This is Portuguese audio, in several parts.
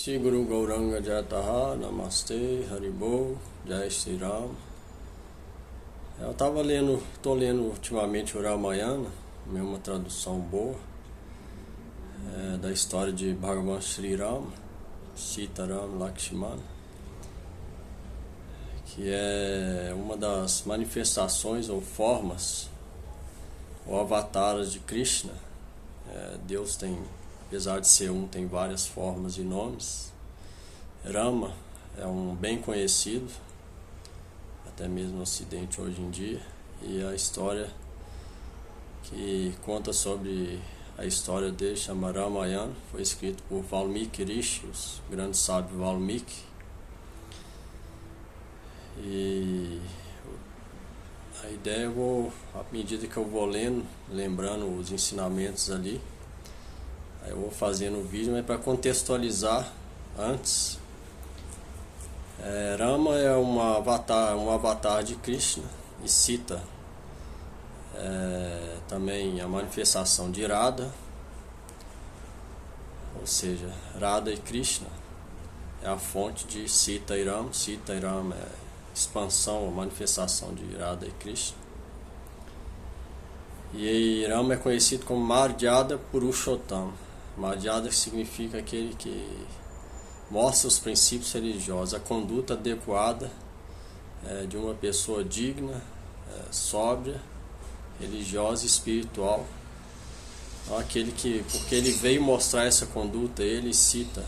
Shri Guru Gauranga Jataha, Namaste, Haribol, Jai Shri Ram. Eu tô lendo ultimamente o Ramayana, uma tradução boa, da história de Bhagavan Shri Ram, Sita Ram Lakshmana, que é uma das manifestações ou formas ou avataras de Krishna. Deus tem, apesar de ser um, tem várias formas e nomes. Rama é um bem conhecido, até mesmo no Ocidente hoje em dia, e a história que conta sobre a história dele chama Ramayana, foi escrito por Valmiki Rishi, o grande sábio Valmiki. E a ideia, à medida que eu vou lendo, lembrando os ensinamentos ali, aí eu vou fazendo o vídeo, mas para contextualizar antes, Rama é um avatar de Krishna, e Sita também a manifestação de Radha, ou seja, Radha e Krishna é a fonte de Sita e Rama. Sita e Rama é expansão, a manifestação de Radha e Krishna. E Rama é conhecido como Madhyada Purushottam. Madhyada significa aquele que mostra os princípios religiosos, a conduta adequada de uma pessoa digna, sóbria, religiosa e espiritual. Então, porque ele veio mostrar essa conduta, ele cita.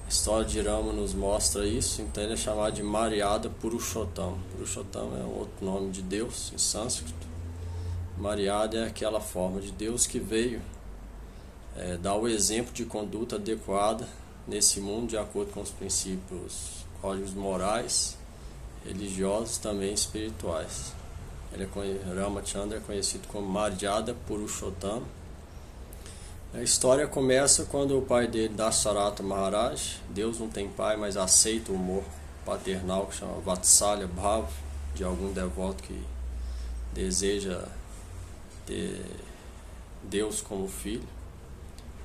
A história de Rama nos mostra isso, então ele é chamado de Madhyada Purushottam. Purushottam é outro nome de Deus em sânscrito. Madhyada é aquela forma de Deus que veio dar o exemplo de conduta adequada nesse mundo, de acordo com os princípios, códigos morais, religiosos, também espirituais. Ramachandra é conhecido como Madhyada Purushottam. A história começa quando o pai dele, Dasharatha Maharaj, Deus não tem pai, mas aceita o humor paternal que chama Vatsalya Bhava, de algum devoto que deseja ter Deus como filho.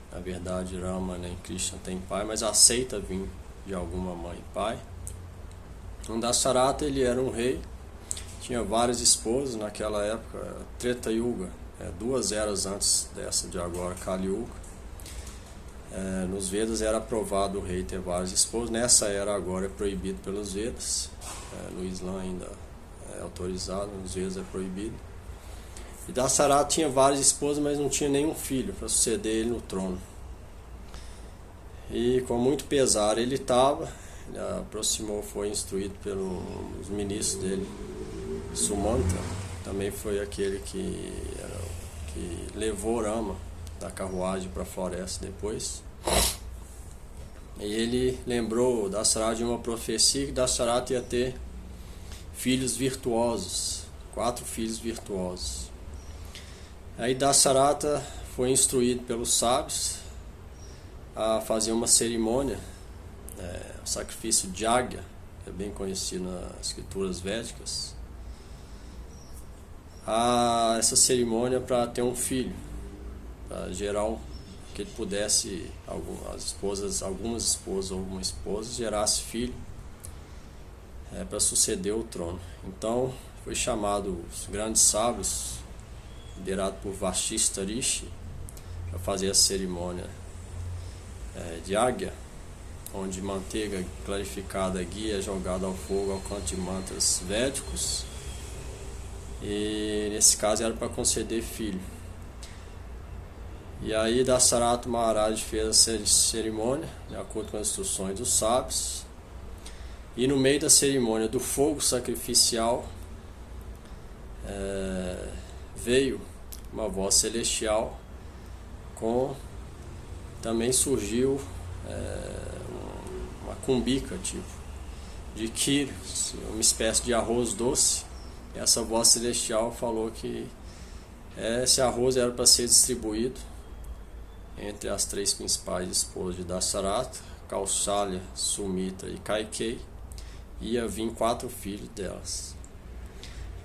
Na verdade, Rama nem Krishna tem pai, mas aceita vir de alguma mãe e pai. O Dasharatha, ele era um rei, tinha várias esposas naquela época, Treta Yuga, 2 eras antes dessa de agora, Kali Yuga. Nos Vedas era aprovado o rei ter várias esposas, nessa era agora é proibido pelos Vedas, no Islã ainda é autorizado, nos Vedas é proibido. E Dasharatha tinha várias esposas, mas não tinha nenhum filho para suceder ele no trono. E com muito pesar ele aproximou, foi instruído pelos ministros dele, Sumanta, também foi aquele que levou Rama da carruagem para a floresta depois. E ele lembrou Dasharatha de uma profecia que Dasharatha ia ter filhos virtuosos, 4 filhos virtuosos. Aí Dasharatha foi instruído pelos sábios a fazer uma cerimônia, o sacrifício de Yagya, que é bem conhecido nas escrituras védicas. Essa cerimônia para ter um filho, para gerar que ele pudesse, algumas esposas ou uma esposa gerasse filho para suceder o trono. Então foi chamado os grandes sábios, liderado por Vashishta Rishi, para fazer a cerimônia de Yagya, onde manteiga clarificada, guia jogada ao fogo ao canto de mantras védicos, e nesse caso era para conceder filho. E aí Dasharatha Maharaj fez a cerimônia de acordo com as instruções dos sábios, e no meio da cerimônia do fogo sacrificial veio uma voz celestial, também surgiu uma cumbica tipo de kir, uma espécie de arroz doce. E essa voz celestial falou que esse arroz era para ser distribuído entre as 3 principais esposas de Dasharatha, Kaushalya, Sumitra e Kaikeyi. Ia vir 4 filhos delas.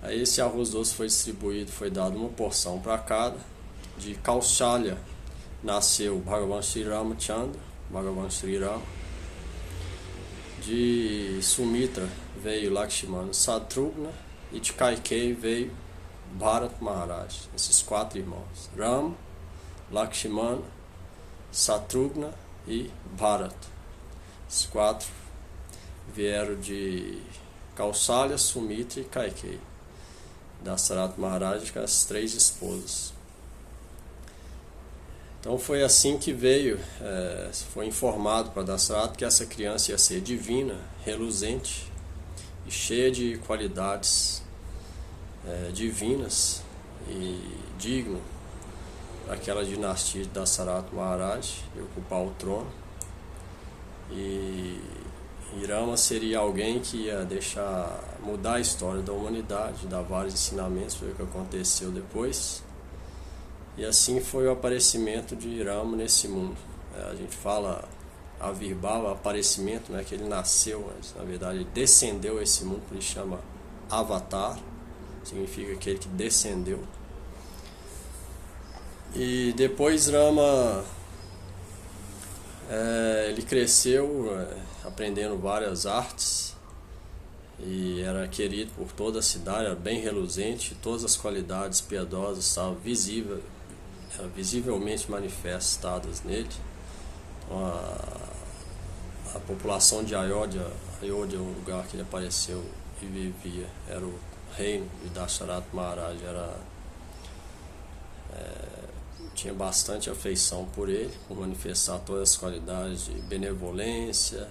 Aí esse arroz doce foi distribuído, foi dado uma porção para cada. De Kaushalya nasceu Bhagavan Shri Ramachandra, Bhagavan Sri Rama. De Sumitra veio Lakshmana Satrugna, e de Kaikeyi veio Bharat Maharaj. Esses 4 irmãos: Rama, Lakshmana, Satrugna e Bharat. Esses 4 vieram de Kausalya, Sumitra e Kaikeyi. Dasaratha Maharaj com as 3 esposas. Então foi assim que veio, foi informado para Dasaratha que essa criança ia ser divina, reluzente e cheia de qualidades divinas e digno daquela dinastia de Dasaratha Maharaj de ocupar o trono. E Rama seria alguém que ia mudar a história da humanidade, dar vários ensinamentos, foi o que aconteceu depois. E assim foi o aparecimento de Rama nesse mundo. A gente fala Avirbhava, aparecimento, que ele nasceu, mas na verdade ele descendeu a esse mundo, por isso chama Avatar, significa aquele que descendeu. E depois Rama, ele cresceu aprendendo várias artes e era querido por toda a cidade, era bem reluzente, todas as qualidades piedosas estavam visivelmente manifestadas nele. Então, a população de Ayodhya, o lugar que ele apareceu e vivia, era o reino de Dasaratha Maharaj, tinha bastante afeição por ele, por manifestar todas as qualidades de benevolência,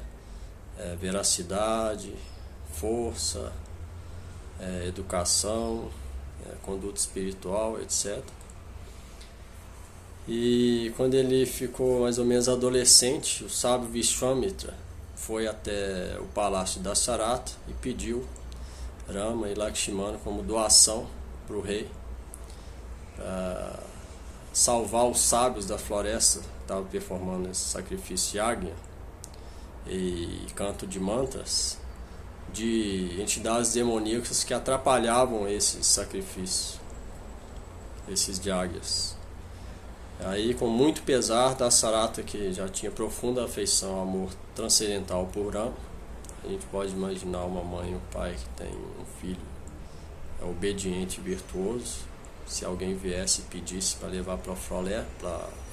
veracidade, força, educação, conduta espiritual, etc. E quando ele ficou mais ou menos adolescente, o sábio Vishwamitra foi até o palácio de Dasaratha e pediu Rama e Lakshmana como doação para o rei, para salvar os sábios da floresta que estavam performando esse sacrifício yagna e canto de mantras de entidades demoníacas que atrapalhavam esses sacrifícios, esses yagyas. Aí, com muito pesar, Dasaratha, que já tinha profunda afeição, amor transcendental por Rama, a gente pode imaginar uma mãe e um pai que tem um filho obediente e virtuoso. Se alguém viesse e pedisse para levar para a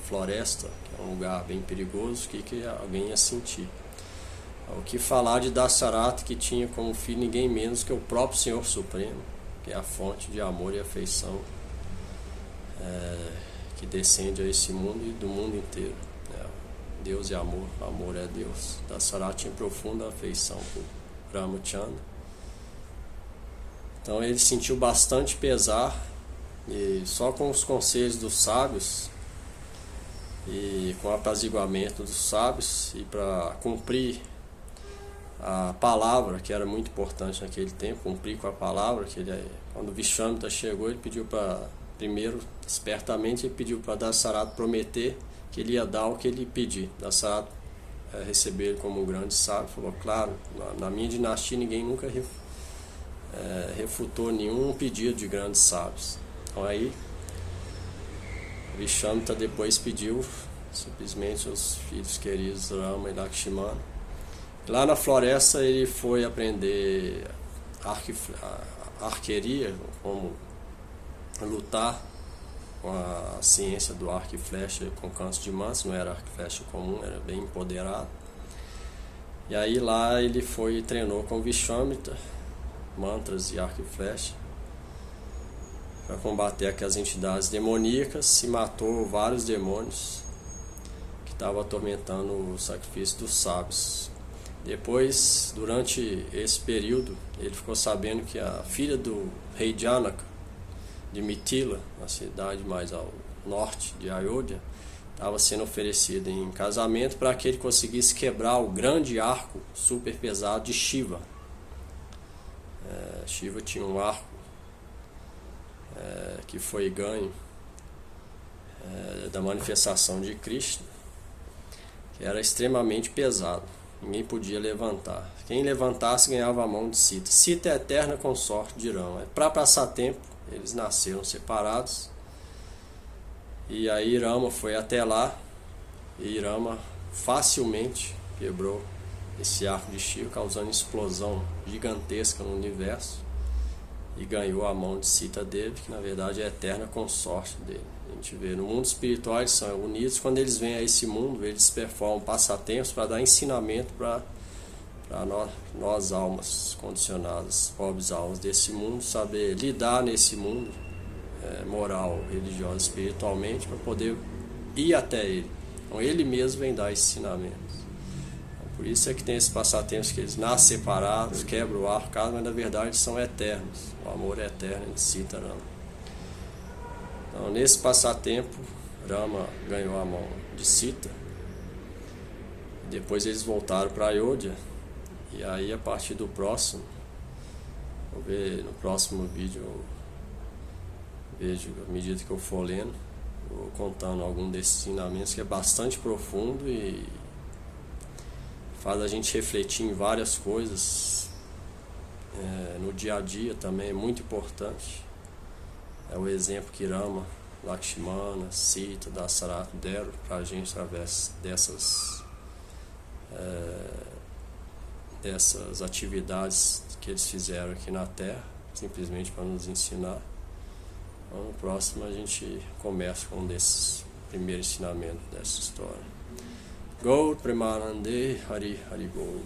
floresta, que é um lugar bem perigoso, o que alguém ia sentir? O que falar de Dasaratha, que tinha como filho ninguém menos que o próprio Senhor Supremo, que é a fonte de amor e afeição que descende a esse mundo e do mundo inteiro. Deus é amor, amor é Deus. Dasaratha tinha profunda afeição por Ramachandra. Então ele sentiu bastante pesar, e só com os conselhos dos sábios e com o apaziguamento dos sábios, e para cumprir a palavra, que era muito importante naquele tempo, cumprir com a palavra, quando Vishwamitra chegou, ele pediu primeiro, espertamente, ele pediu para Dasaratha prometer que ele ia dar o que ele pedir. Dasaratha recebeu ele como um grande sábio, falou: claro, na minha dinastia ninguém nunca refutou nenhum pedido de grandes sábios. Então aí Vishwamitra depois pediu simplesmente os filhos queridos Rama e Lakshmana. Lá na floresta ele foi aprender arqueria, como lutar com a ciência do arco e flecha com canto de mantras. Não era arco e flecha comum, era bem empoderado. E aí lá ele foi e treinou com Vishwamitra mantras e arco e flecha para combater aquelas entidades demoníacas, e matou vários demônios que estavam atormentando o sacrifício dos sábios. Depois, durante esse período, ele ficou sabendo que a filha do rei Janaka, de Mithila, na cidade mais ao norte de Ayodhya, estava sendo oferecida em casamento para que ele conseguisse quebrar o grande arco super pesado de Shiva. Shiva tinha um arco que foi ganho da manifestação de Krishna, que era extremamente pesado, ninguém podia levantar. Quem levantasse ganhava a mão de Sita. Sita é a eterna consorte de Rama. Para passar tempo, eles nasceram separados, e aí Rama foi até lá, e Rama facilmente quebrou esse arco de Shiva, causando explosão gigantesca no universo, e ganhou a mão de Sita Devi, que na verdade é a eterna consorte dele. A gente vê no mundo espiritual eles são unidos. Quando eles vêm a esse mundo, eles performam passatempos para dar ensinamento para nós almas condicionadas, pobres almas desse mundo, saber lidar nesse mundo moral, religioso, espiritualmente, para poder ir até ele. Então ele mesmo vem dar ensinamentos. Então, por isso é que tem esses passatempos que eles nascem separados, quebram o arco, mas na verdade são eternos. O amor é eterno entre Sita e Rama. Então nesse passatempo, Rama ganhou a mão de Sita. Depois eles voltaram para Ayodhya. E aí a partir do próximo, vou ver no próximo vídeo, eu vejo à medida que eu for lendo, vou contando algum desses ensinamentos que é bastante profundo e faz a gente refletir em várias coisas. No dia a dia também é muito importante. É o exemplo que Rama, Lakshmana, Sita, Dasarata deram para a gente através dessas atividades que eles fizeram aqui na Terra, simplesmente para nos ensinar. Então, no próximo a gente começa com um desses primeiros ensinamentos dessa história. Gaur Premanande Hari Hari Gaur.